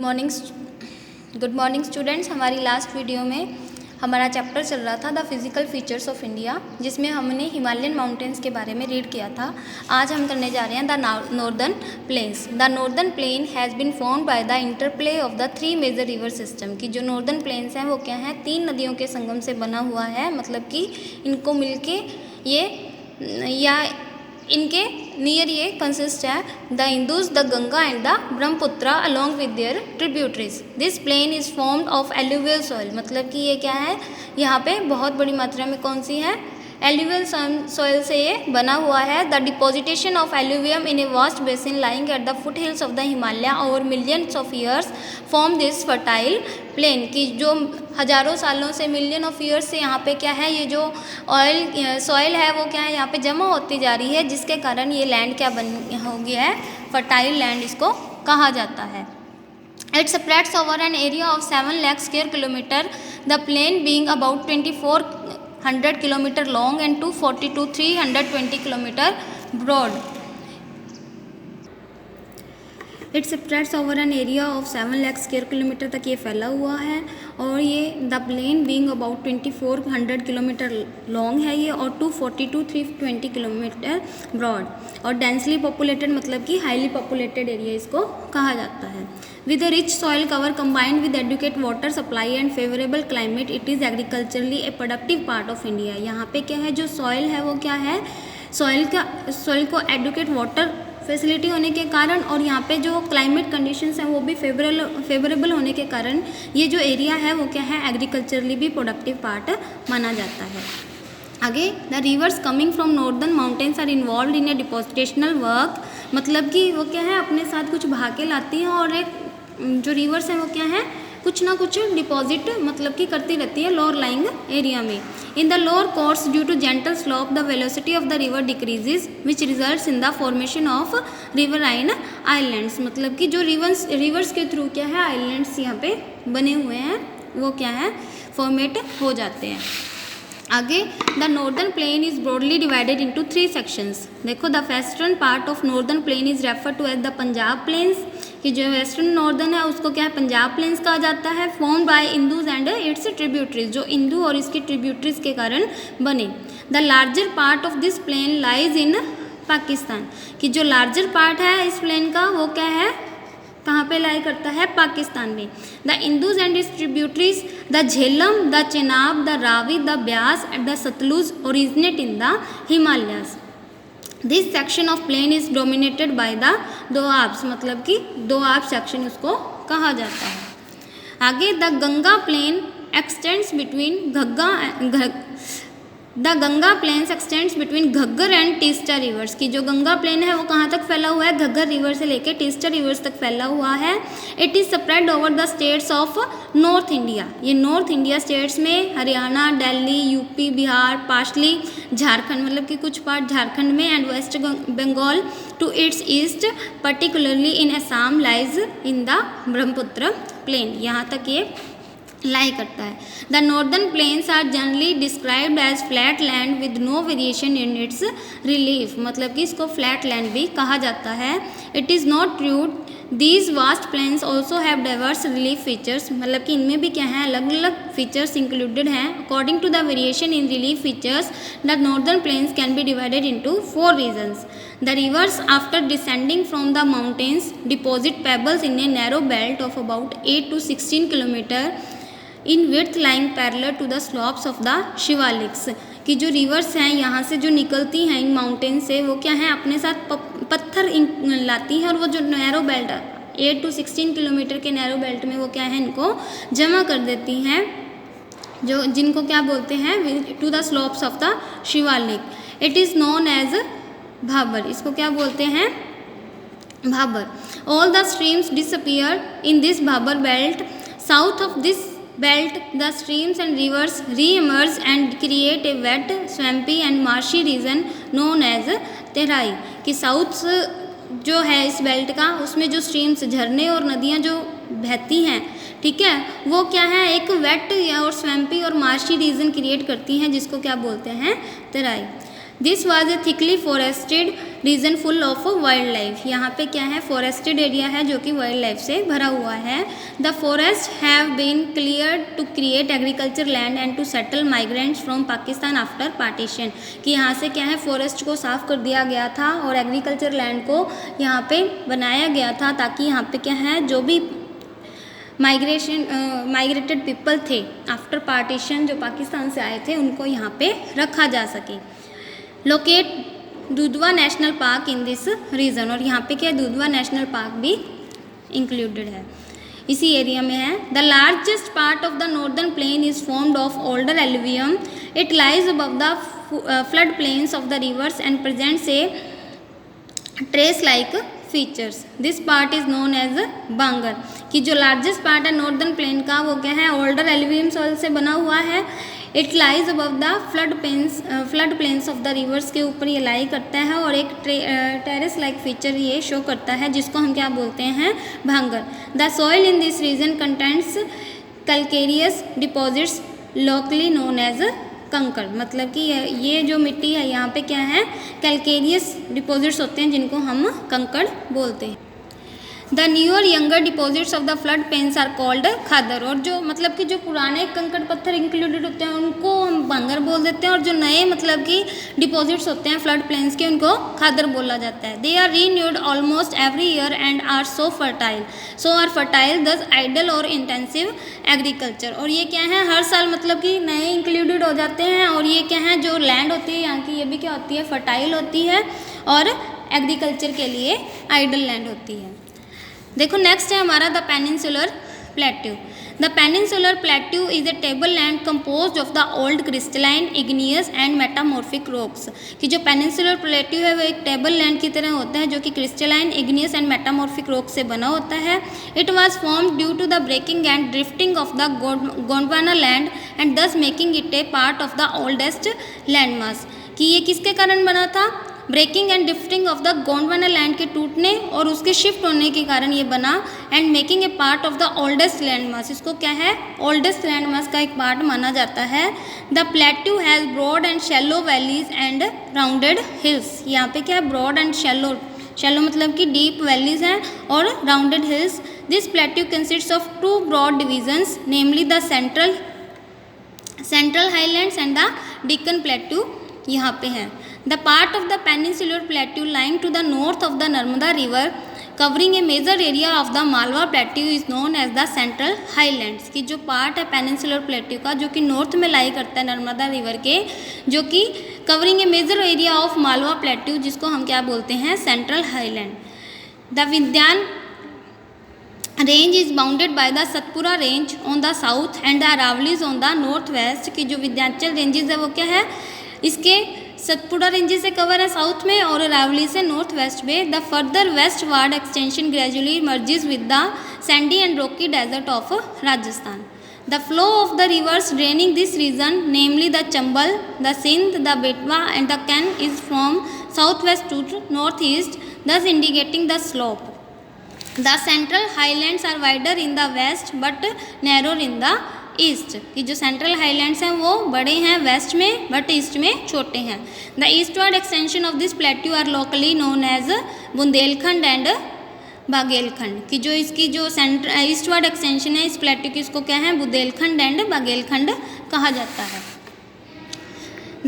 Morning good morning students. हमारी last video में हमारा चैप्टर चल रहा था the physical features of India, जिसमें हमने हिमालयन माउंटेन्स के बारे में रीड किया था। आज हम करने जा रहे हैं the northern plains. The northern plain has been formed by the interplay of the three major river system. की जो नॉर्दर्न प्लेन्स हैं वो क्या हैं, तीन नदियों के संगम से बना हुआ है। मतलब कि इनको मिलके ये या इनके नियर ये कंसिस्ट है the Indus, the Ganga and the Brahmaputra along with their tributaries. This plain is formed of alluvial soil. मतलब कि ये क्या है, यहाँ पे बहुत बड़ी मात्रा में कौन सी है, एल्यूवियल सॉइल से ये बना हुआ है। The deposition of alluvium in a vast basin lying at the foot hills of the Himalaya over millions of years form this fertile plain. की जो हज़ारों सालों से, मिलियन ऑफ ईयर्स से यहाँ पे क्या है, ये जो सॉइल है वो क्या है, यहाँ पे जमा होती जा रही है, जिसके कारण ये लैंड क्या बन हो गया है, फर्टाइल लैंड इसको कहा जाता है। It spreads over an area of 7 lakh square kilometer, the plain being about 2400 kilometer long and 240 to 320 kilometer broad. It spreads over an area of 7 lakh square kilometer तक ये फैला हुआ है, और ये the plain being about 2400 kilometre long है ये, और 240 to 320 किलोमीटर ब्रॉड, और डेंसली पॉपुलेटेड मतलब कि हाईली पॉपुलेटेड एरिया इसको कहा जाता है। With a rich soil cover combined with adequate water supply and favourable climate, it is agriculturally a productive part of India. यहाँ पे क्या है, जो सॉइल है वो क्या है, सॉइल को एडुकेट वाटर फैसिलिटी होने के कारण, और यहाँ पे जो क्लाइमेट कंडीशंस हैं वो भी फेवरेबल होने के कारण ये जो एरिया है वो क्या है, एग्रीकल्चरली भी प्रोडक्टिव पार्ट माना जाता है। आगे, the rivers coming from northern mountains are involve in a depositional work. मतलब कि वो क्या है, अपने साथ कुछ बहा के लाती हैं, और एक जो रिवर्स है वो क्या है, कुछ ना कुछ डिपॉजिट मतलब कि करती रहती है लोअर लाइंग एरिया में। In the lower course due to gentle slope the velocity of the river decreases which results in the formation of riverine islands. मतलब कि जो रिवर्स के थ्रू क्या है, आइलैंड्स यहाँ पे बने हुए हैं वो क्या है, फॉर्मेट हो जाते हैं। आगे, the northern plain is broadly divided into 3 sections. देखो, the western part of northern plain is refer to as the Punjab plains. कि जो वेस्टर्न नॉर्दर्न है उसको क्या है, पंजाब प्लेन्स कहा जाता है। Formed by Indus and its tributaries, जो इंदू और इसकी ट्रिब्यूटरीज के कारण बने। The larger part of this plain lies in Pakistan. कि जो लार्जर पार्ट है इस प्लेन का वो क्या है, कहाँ पे लाई करता है, पाकिस्तान में। The Indus and its tributaries the Jhelum, the Chenab, the Ravi, the Beas and the Sutlej originate in the Himalayas. This section of plain is dominated by the doabs. मतलब कि दोआब सेक्शन उसको कहा जाता है। आगे, the Ganga plain extends between the Ganga plains extends between Ghaggar and Teesta rivers. की जो Ganga plane है वो कहाँ तक फैला हुआ है, घग्गर रिवर से लेके टीस्टा रिवर्स तक फैला हुआ है। It is spread over the states of north India. ये नॉर्थ इंडिया स्टेट्स में हरियाणा, दिल्ली, यूपी, बिहार, पार्शली झारखंड, मतलब कि कुछ पार्ट झारखंड में, and west Bengal to its east particularly in Assam lies in the Brahmaputra plain. यहाँ तक ये लाई करता है। The northern plains are generally described as flat land with no variation in its relief. मतलब कि इसको फ्लैट लैंड भी कहा जाता है। It is not true these vast plains also have diverse relief features. मतलब कि इनमें भी क्या है, अलग अलग फीचर्स इंक्लूडेड हैं। According to the variation in relief features the northern plains can be divided into 4 regions. The rivers, after descending from the mountains, deposit pebbles in a narrow belt of about 8 to 16 kilometer in width, lying parallel to the slopes of the Shivaliks. कि जो reverse हैं यहाँ से जो निकलती हैं in mountain से, वो क्या है, अपने साथ पत्थर लाती हैं, और वो जो नैरो बेल्ट 8 to 16 किलोमीटर के नैरो बेल्ट में वो क्या है, इनको जमा कर देती हैं, जो जिनको क्या बोलते हैं, to the slopes of the Shivalik. It is known as Bhabar. इसको क्या बोलते हैं, Bhabar. All the streams disappear in this Bhabar belt. South of this belt the streams and rivers re-emerge and create a wet, swampy and marshy region known as Terai. कि south जो है इस belt का, उसमें जो स्ट्रीम्स, झरने और नदियाँ जो बहती हैं, ठीक है, वो क्या है, एक वेट और स्वैम्पी और मार्शी रीजन क्रिएट करती हैं, जिसको क्या बोलते हैं, Terai. This was a thickly forested region full of wild life. यहाँ पे क्या है, फॉरेस्टेड एरिया है जो कि वाइल्ड लाइफ से भरा हुआ है। The forest have been clear to create agriculture land and to settle migrants from Pakistan after partition. कि यहाँ से क्या है, फॉरेस्ट को साफ कर दिया गया था और एग्रीकल्चर लैंड को यहाँ पे बनाया गया था ताकि यहाँ पे क्या है, जो भी माइग्रेटेड पीपल थे आफ्टर पार्टीशन, जो पाकिस्तान से आए थे, उनको यहाँ पे रखा जा सके। Locate Dudhwa National Park in this region, और यहाँ पे क्या है, दुधवा नेशनल पार्क भी इंक्लूडेड है, इसी एरिया में है। The largest part of the northern plain is formed of older alluvium. It lies above the flood plains of the rivers and presents a terrace like features. This part is known as Bangar. कि जो largest part है northern plain का, वो क्या है, older alluvium soil से बना हुआ है। It lies above the flood plains of the rivers के ऊपर ये लाई करता है और एक टेरेस लाइक फीचर ये शो करता है, जिसको हम क्या बोलते हैं, Bhangar. The soil in this region contents calcareous deposits locally known as kankar. मतलब कि ये जो मिट्टी है यहाँ पे क्या है, कैल्केरियस डिपॉजिट्स होते हैं जिनको हम कंकड़ बोलते हैं। The newer younger deposits of the flood plains are called Khadar. और जो मतलब कि जो पुराने कंकड़ पत्थर इंक्लूडेड होते हैं उनको हम भांगर बोल देते हैं, और जो नए मतलब कि डिपॉजिट्स होते हैं फ्लड प्लेन्स के, उनको खादर बोला जाता है। They are renewed almost every year and are so fertile thus ideal और इंटेंसिव एग्रीकल्चर। और ये क्या है, हर साल मतलब कि नए इंक्लूडेड हो जाते हैं, और ये क्या है, जो लैंड होती है यहाँ की, ये भी क्या होती है, फर्टाइल होती है और एग्रीकल्चर के लिए आइडल लैंड होती है। देखो नेक्स्ट है हमारा the peninsular plateau. The peninsular plateau is A table land composed of the old crystalline, igneous and metamorphic rocks. कि जो पेनिनसुलर प्लेट्यू है वो एक टेबल लैंड की तरह होता है जो कि crystalline, igneous and metamorphic rock से बना होता है। It was formed due to the breaking and drifting of the Gondwana land and thus making it a part of the oldest landmass. कि ये किसके कारण बना था, breaking and drifting of the Gondwana land के टूटने और उसके शिफ्ट होने के कारण ये बना, and making a part of the oldest landmass. इसको क्या है, ओल्डेस्ट लैंडमास का एक पार्ट माना जाता है। The plateau has broad and shallow valleys and rounded hills. यहाँ पे क्या है, ब्रॉड एंड शैलो मतलब कि डीप वैलीज हैं और rounded hills. This plateau consists of two broad divisions, namely the central highlands and the Deccan plateau यहाँ पे है। The part of the peninsular plateau lying to the north of the Narmada river covering a major area of the Malwa plateau is known as the Central Highlands। की जो part है peninsular plateau का जो कि north में lie करता है Narmada river के, जो कि covering a major area of Malwa plateau, जिसको हम क्या बोलते हैं, central highland. The Vindhyan range is bounded by the Satpura range on the south and the Aravallis on the north west. की जो विंध्याचल रेंजेस है वो क्या है, इसके सतपुड़ा रेंजेस से कवर है साउथ में और अरावली से नॉर्थ वेस्ट में। The further westward extension gradually merges with the sandy and Rocky desert of Rajasthan. The flow of the rivers draining this region, namely the Chambal, the Sind, the Betwa and the Ken is from south west to north east, thus indicating the slope. The central highlands are wider in the west but narrower in the east. कि जो central highlands हैं वो बड़े हैं waste में but east में छोटे हैं। The eastward extension of this plateau are locally known as Bundelkhand and Baghelkhand. कि जो इसकी जो ईस्टवर्ड एक्सटेंशन है इस प्लेट्यू की, इसको क्या है, बुंदेलखंड एंड बागेलखंड कहा जाता है।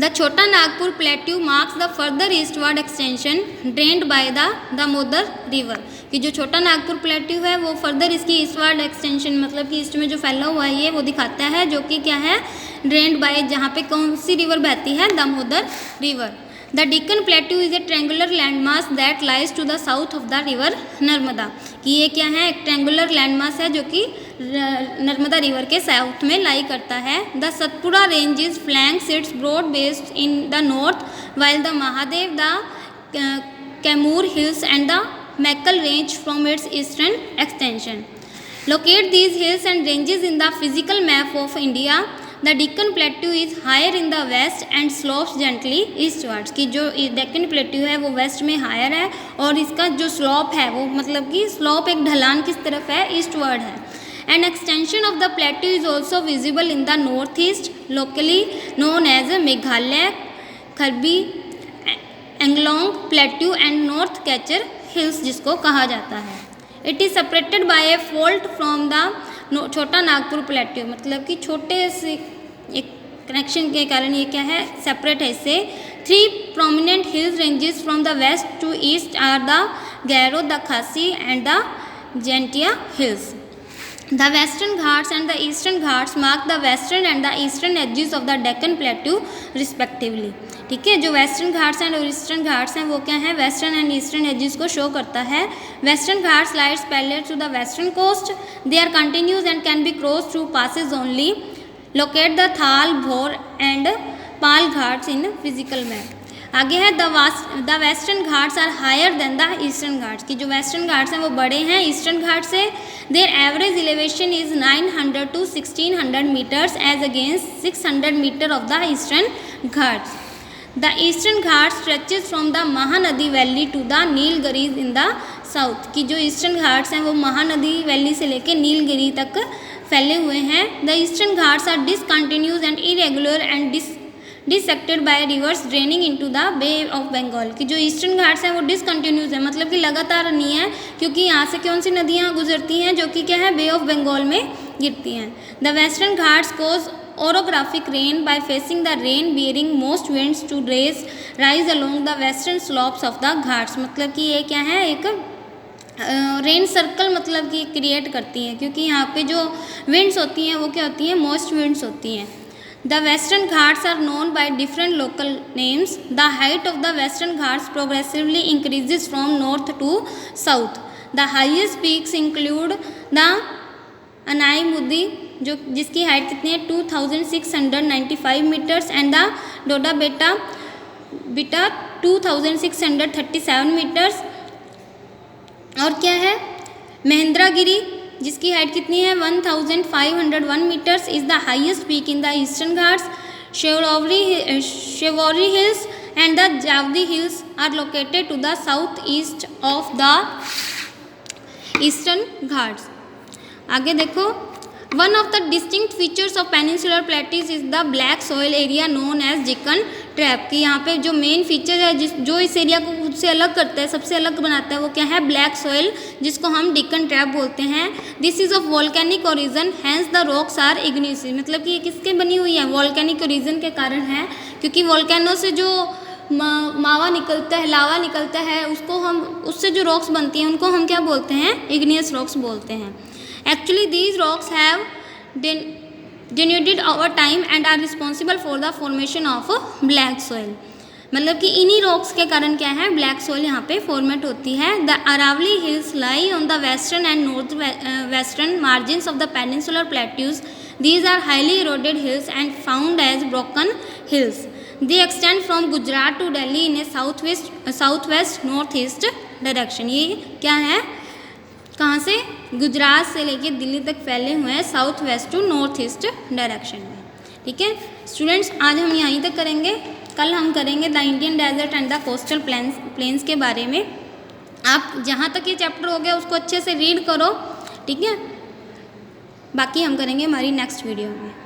द छोटा Nagpur plateau marks the further eastward extension drained by the Damodar river. कि जो छोटा नागपुर प्लेट्यू है वो फर्दर इसकी ईस्टवर्ड एक्सटेंशन मतलब कि ईस्ट में जो फैला हुआ है ये वो दिखाता है, जो कि क्या है, ड्रेन्ड बाय, जहाँ पे कौन सी रिवर बहती है, Damodar river. The Deccan plateau is a triangular landmass that lies to the south of the river Narmada. कि ये क्या है, एक ट्रेंगुलर लैंडमास है जो कि नर्मदा रिवर के साउथ में लाई करता है। The Satpura range is flanks its broad based in the north while the Mahadev, the Kaimur hills and the Maikal range from its eastern extension. Locate these hills and ranges in the physical map of India. The Deccan plateau is higher in the west and slopes gently eastwards. की जो Deccan plateau है वो waste में higher है और इसका जो slope है वो मतलब कि स्लोप एक ढलान किस तरफ है, ईस्टवर्ड है। An extension of the plateau is also visible in the northeast, locally known as Meghalaya, Kharbi, Anglong plateau and north catcher hills जिसको कहा जाता है। It is separated by A fault from the छोटा नागपुर प्लेट्यू, मतलब कि छोटे से एक कनेक्शन के कारण ये क्या है, सेपरेट है इससे। 3 prominent hills ranges from the west to east are the Garo, the Khasi and the Jaintia hills. The Western Ghats and the Eastern Ghats mark the western and the eastern edges of the Deccan Plateau respectively। ठीक है, जो western Ghats and और eastern Ghats हैं वो क्या है, western and eastern edges को show करता है। Western Ghats lights parallel to the western coast, they are continuous and can be cross through passes only. Locate the Thal, Bhor and Pal Ghats in physical map. आगे है the western Ghats are higher than the eastern Ghats, की जो western Ghats हैं वो बड़े हैं eastern Ghat से। Their average elevation is 900 to 1600 metres as against 600 metre of the eastern Ghats. The eastern Ghat stretches from the Mahanadi valley to the Nilgiris in the south, की जो eastern Ghats हैं वो महानदी वैली से लेकर नीलगिरी तक फैले हुए हैं। The eastern Ghats are discontinuous and irregular and dissected by rivers draining into the bay of Bengal, की जो ईस्टर्न घाट्स हैं वो डिसकंटिन्यूस है, मतलब कि लगातार नहीं है, क्योंकि यहाँ से कौन सी नदियाँ गुजरती हैं जो कि क्या है, बे ऑफ बंगाल में गिरती हैं। The western Ghats cause orographic rain by facing the rain bearing most winds to rise along the western slopes of the Ghats, मतलब कि ये क्या है, एक रेन सर्कल मतलब कि क्रिएट करती हैं, क्योंकि यहाँ पे जो विंड्स होती हैं वो क्या होती हैं, मोस्ट विंड्स होती हैं। The western Ghats are known by different local names. The height of the western Ghats progressively increases from north to south. The highest peaks include the Anaimudi, जो जिसकी हाइट कितनी है 2695 मीटर्स, एंड द डोडा बेटा 2637 मीटर्स। और क्या है, महेंद्रगिरी जिसकी हाइट कितनी है 1501 metres is the highest peak in the eastern Ghats. Shevaroy Hills and the Javadi Hills are located to the south east of the eastern Ghats. आगे देखो, one of the distinctive features of peninsular plateau is the black soil area known as Deccan trap, की यहाँ पे जो main feature है जो इस area को खुद से अलग करता है, सबसे अलग बनाता है, वो क्या है, ब्लैक सॉइल, जिसको हम डिकन ट्रैप बोलते हैं। This is of volcanic origin, hence the rocks are igneous, मतलब कि ये किसके बनी हुई है, वॉल्केनिक ओरिजन के कारण है, क्योंकि वॉल्केनो से जो मावा निकलता है, लावा निकलता है, उसको हम उससे जो रॉक्स बनती हैं उनको हम क्या बोलते हैं, इग्नियस रॉक्स बोलते हैं। Actually, these rocks have denuded over time and are responsible for the formation of black soil, मतलब कि इन्हीं रॉक्स के कारण क्या है, ब्लैक सॉइल यहाँ पे फॉर्मेट होती है। The Aravali hills lie on the western and north western margins of the peninsular plateaus. These are highly eroded hills and found as broken hills. They extend from Gujarat to Delhi in a south west north east direction. ये क्या है, कहाँ से, गुजरात से लेके दिल्ली तक फैले हुए हैं, south west to north east direction में। ठीक है स्टूडेंट्स, आज हम यहीं तक करेंगे, कल हम करेंगे the Indian desert and the coastal plains के बारे में। आप जहाँ तक ये चैप्टर हो गया उसको अच्छे से रीड करो, ठीक है, बाकी हम करेंगे हमारी नेक्स्ट वीडियो में।